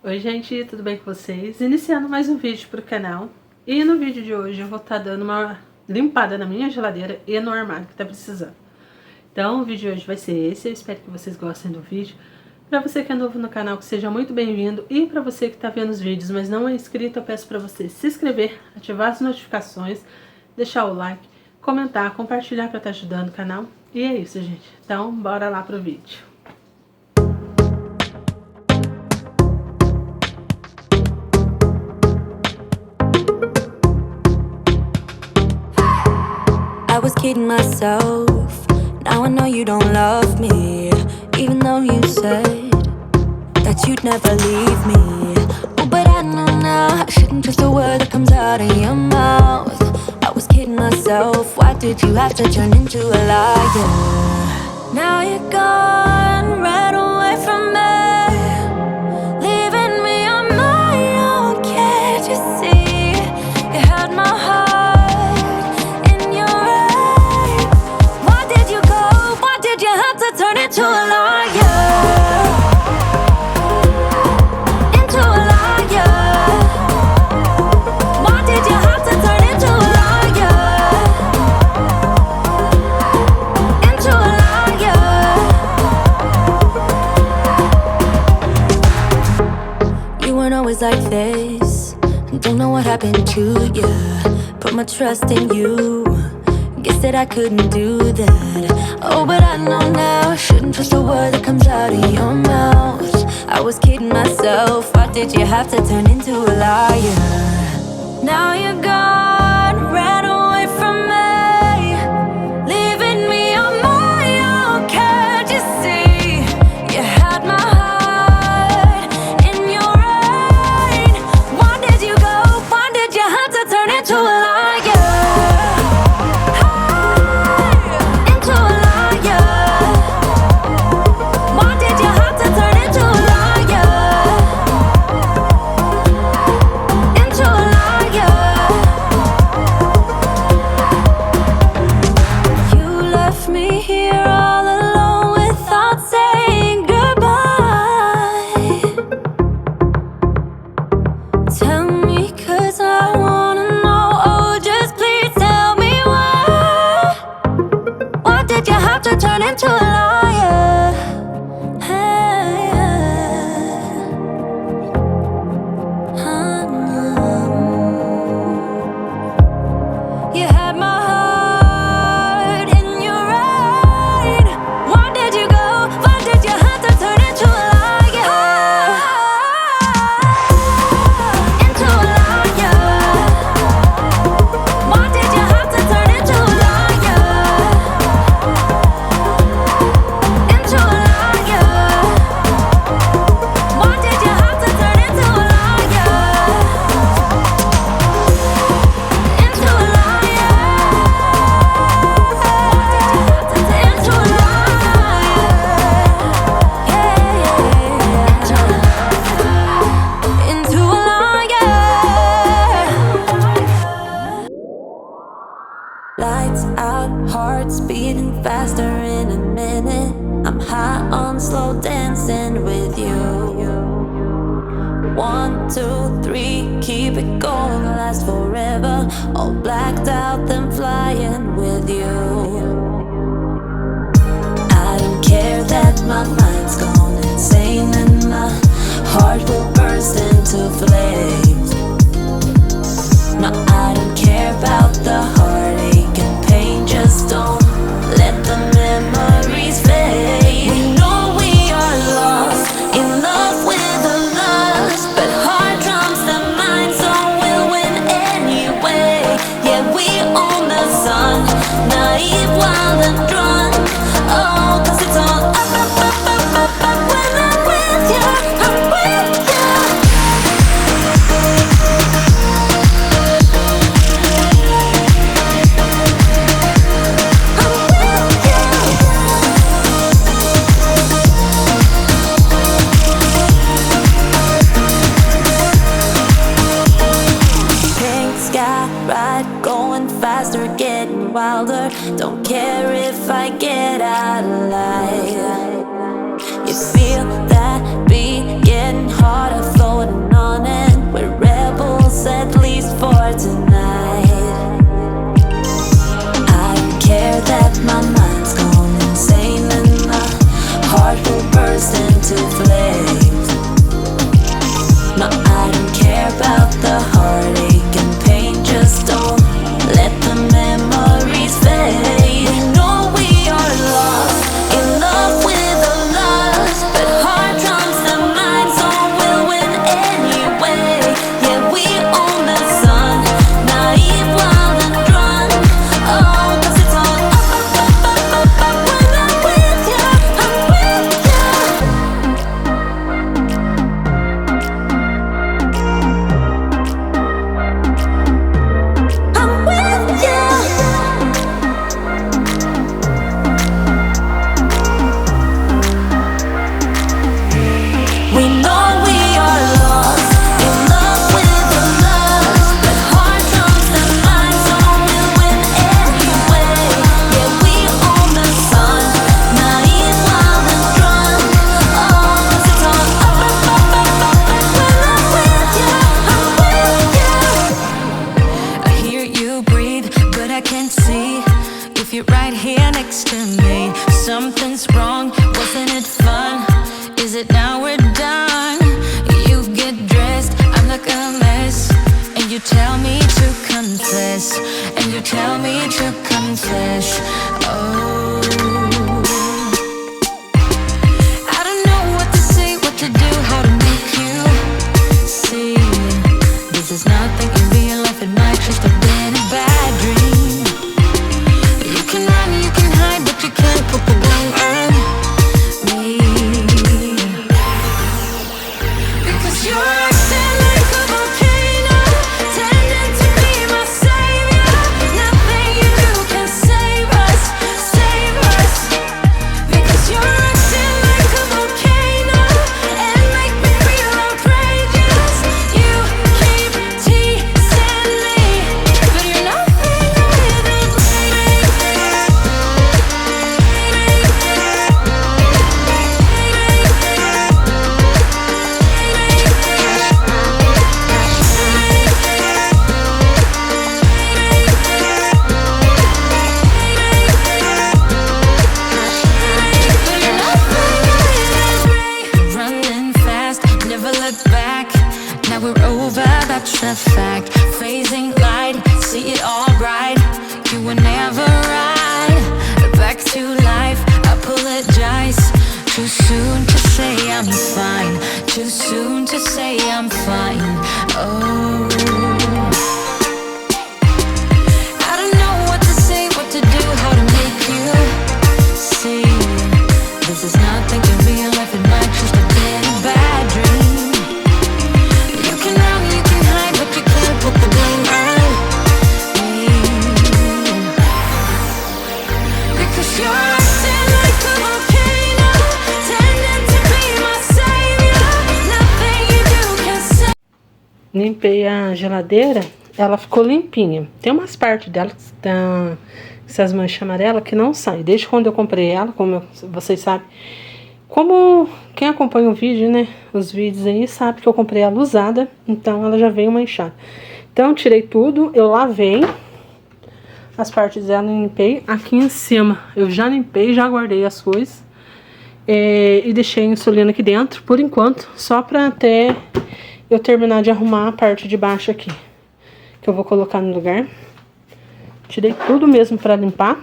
Oi gente, tudo bem com vocês? Iniciando mais um vídeo para o canal. E no vídeo de hoje eu vou estar dando uma limpada na minha geladeira e no armário que tá precisando. Então o vídeo de hoje vai ser esse, eu espero que vocês gostem do vídeo. Para você que é novo no canal, que seja muito bem-vindo. E para você que está vendo os vídeos, mas não é inscrito, eu peço para você se inscrever, ativar as notificações, deixar o like, comentar, compartilhar para estar ajudando o canal. E é isso, gente. Então bora lá pro vídeo. I was kidding myself. Now I know you don't love me, even though you said that you'd never leave me. Oh, but I know now I shouldn't trust a word that comes out of your mouth. I was kidding myself. Why did you have to turn into a liar? Now you're gone, ran away from me, leaving me on my own. Can't you see? You had my heart. Turn into a liar, into a liar. Why did you have to turn into a liar, into a liar? You weren't always like this. Don't know what happened to you. Put my trust in you. Guess that I couldn't do that. Oh, but I know now I shouldn't trust a word that comes out of your mouth. I was kidding myself. Why did you have to turn into a liar? Now you're gone, ran away from me, leaving me on my own. Can't you see? You had my heart in your rain. Why did you go? Why did you have to turn into a liar? Turn into a liar. Hey, you had my heart in your rain. Why did you go? Why did you have to turn into a liar? Into a liar. Why did you have to turn into a liar? Lights out, hearts beating faster in a minute. I'm high on slow dancing with you. 1, 2, 3, keep it going, last forever. All blacked out, then flying with you. I don't care that my mind's gone insane and my heart will burst into flames. No, I don't care about the heartache and pain. Just don't let the memories fade. We know we are lost, in love with the lust, but heart trumps the mind, so we'll win anyway. Yeah, we own the sun, naive, wild and drunk. Oh, 'cause it's all up, up, up, up, up, up. When I'm with you, I'm with you. Wilder, don't care if I get out alive. You feel that beat getting harder, flowing heart tonight. I don't care that my mind's gone insane and my heart will burst into flames. No, I don't care about the heartache and pain. Just don't let the memories fade. We know we are lost, in love with a loss, but heart trumps the mind, so we'll win anyway. Yeah, we own the sun, naive, wild and drunk. Oh, 'cause it's all up when I'm with you, I'm with you. I'm with you. We know we are lost, in love with the lust, but heart trumps the mind, so we'll win anyway. Yeah, we own the sun, naive, wild and drunk. Oh, 'cause it's all up when I'm with you, I'm with you. I hear you breathe, but I can't see if you're right here next to me. Something's wrong, wasn't it fun? Is it now we're done? You get dressed, I'm like a mess, and you tell me to confess, and you tell me to confess. Oh, I don't know what to say, what to do, how to make you see. This is nothing in real life, it might just have been a bad dream. You can run, you can hide, but you can't put the blame on me. Because you're acting like a volcano, tending to be my savior. Nothing you do can save us, save us. Because you're acting like a volcano and make me feel outrageous. You keep teasing me, but you're nothing with it. Running fast, never look back. Now we're over, that's a fact. Phasing light, see it all bright. You were never right. Back to life, apologize. Too soon to say I'm fine. Too soon to say I'm fine. Oh, I don't know what to say, what to do, how to make you see. This is nothing in real life, it might just have been a bad dream. You can run, you can hide, but you can't put the blame on me. Because you're acting like a volcano, tending to be my savior. Nothing you do can save. Limpei a geladeira, ela ficou limpinha. Tem umas partes dela que estão essas manchas amarelas que não saem. Desde quando eu comprei ela, vocês sabem. Como quem acompanha o vídeo, né? Os vídeos aí sabe que eu comprei ela usada, então ela já veio manchada. Então eu tirei tudo, eu lavei as partes dela e limpei. Aqui em cima eu já limpei, já guardei as coisas. E deixei a insulina aqui dentro, por enquanto, só pra até eu terminar de arrumar a parte de baixo aqui, que eu vou colocar no lugar. Tirei tudo mesmo pra limpar,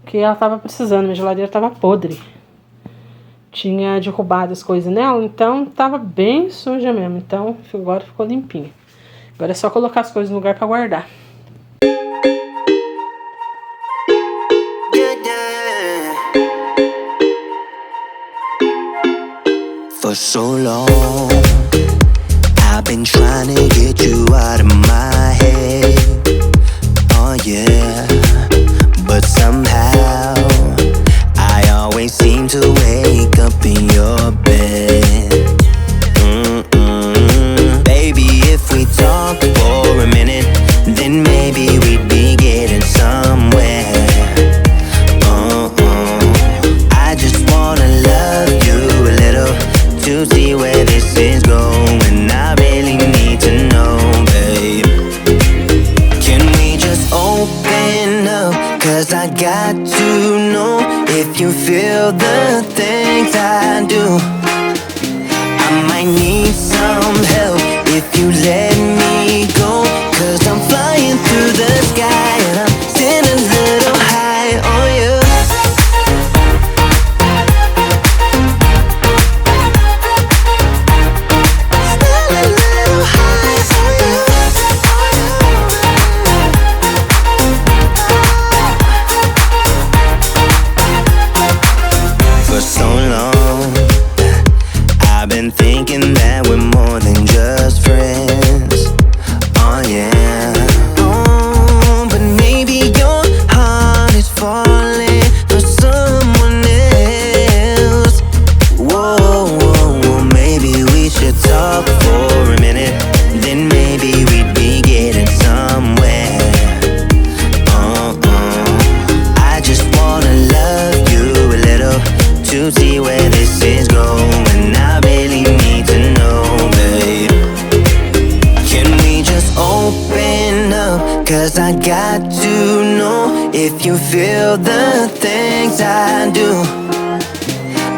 porque ela tava precisando, minha geladeira tava podre. Tinha derrubado as coisas nela, então tava bem suja mesmo. Então agora ficou limpinha. Agora é só colocar as coisas no lugar pra guardar. For so long, I've been trying to get you out of my head. Oh yeah, but somehow I always seem to wake up in your bed. Baby, if we talk for a minute, then maybe we'd be getting somewhere. I just wanna love you a little to see where this is going. I really need to know, babe. to know if you feel the things I do. I might need some help if you let me go, 'cause I'm flying through the sky and I'm still a little high on you. Still a little high on you. For so long I've been thinking that we're more than just friends. Oh yeah. Oh, but maybe your heart is falling for someone else. Whoa, whoa, whoa, maybe we should talk for a minute. Then maybe we'd be getting somewhere. I just wanna love you a little to see where this is going. I really need to know, babe. Can we just open up? 'Cause I got to know if you feel the things I do.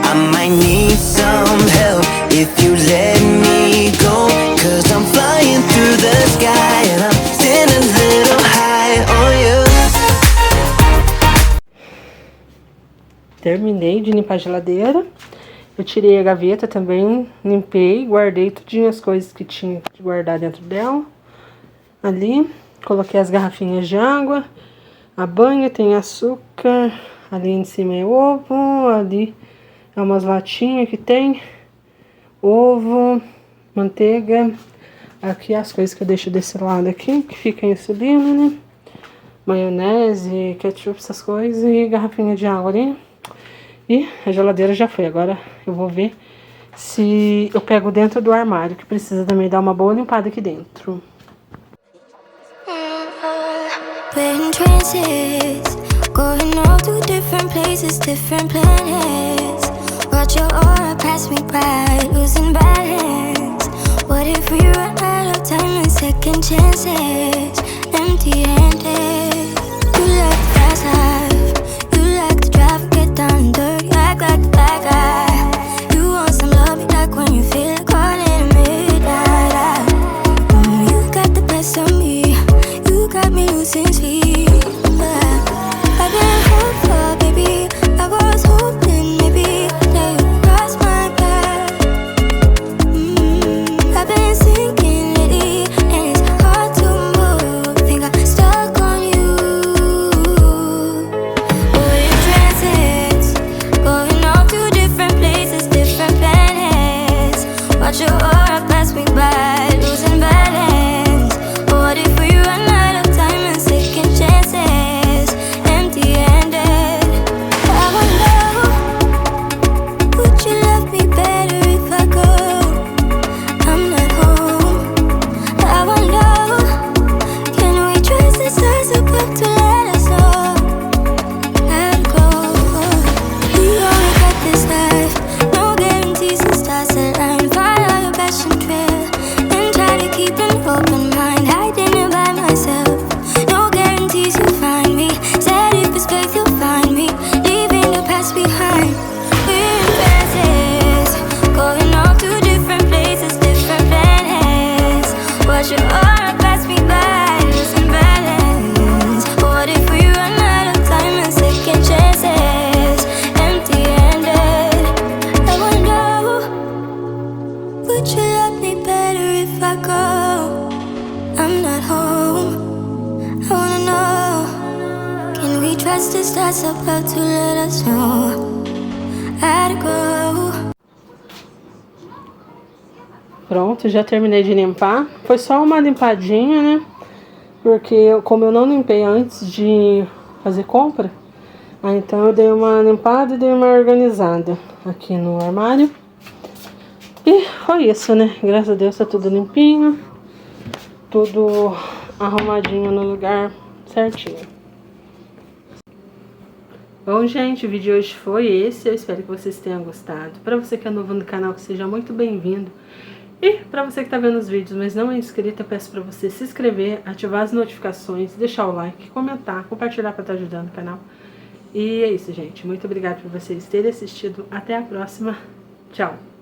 I might need some help if you let me go, 'cause I'm flying through the sky and I'm still a little high on you. Terminei de limpar a geladeira. Eu tirei a gaveta também, limpei, guardei tudinho as coisas que tinha que guardar dentro dela. Ali, coloquei as garrafinhas de água, a banha, tem açúcar, ali em cima é ovo, ali é umas latinhas que tem, ovo, manteiga. Aqui as coisas que eu deixo desse lado aqui, que fica insulina, né? Maionese, ketchup, essas coisas, e garrafinha de água ali. E a geladeira já foi. Agora eu vou ver se eu pego dentro do armário, que precisa também dar uma boa limpada aqui dentro. We're in trances, going all to different places, different planets. Watch your aura pass me by, losing balance. What if we run out of time and second chances? Empty-handed. You like the fast life, you like to drive, get down and dirty, act like a bad guy. You want some love, you like when you feel like caught in the midnight. You got the best of me, you got me losing sleep. I've been hopeful, baby, I was hoping maybe that you cross my path. I've been sinking lately and it's hard to move. Think I'm stuck on you. We're in trances, going off to different places, different planets. Watch your aura pass me by, losing balance. What if we run out of time and second chances? Empty-handed. I wonder, would you love me better if I go? I'm not home. I wonder, can we trust the stars above to let us know? I'd go. We only got this life, no guarantees the stars align. Follow your passion trail and try to keep an open mind. Hiding it by myself, no guarantees you'll find me. Said if it's faith you'll find me, leaving the past behind. We're in trances, going off to different places, different planets. Watch your aura pass me by, losing balance. What if we run out of time and second chances? Empty-handed. I wonder, would you love me better if I go? I'm not home. I wanna know, can we trust the stars above to let us know? I'd go. Pronto, já terminei de limpar. Foi só uma limpadinha, né? Porque como eu não limpei antes de fazer compra, aí então eu dei uma limpada e dei uma organizada aqui no armário. E foi isso, né? Graças a Deus tá tudo limpinho, tudo arrumadinho no lugar certinho. Bom, gente, o vídeo de hoje foi esse. Eu espero que vocês tenham gostado. Para você que é novo no canal, que seja muito bem-vindo. E para você que está vendo os vídeos, mas não é inscrito, eu peço para você se inscrever, ativar as notificações, deixar o like, comentar, compartilhar para estar ajudando o canal. E é isso, gente. Muito obrigada por vocês terem assistido. Até a próxima. Tchau!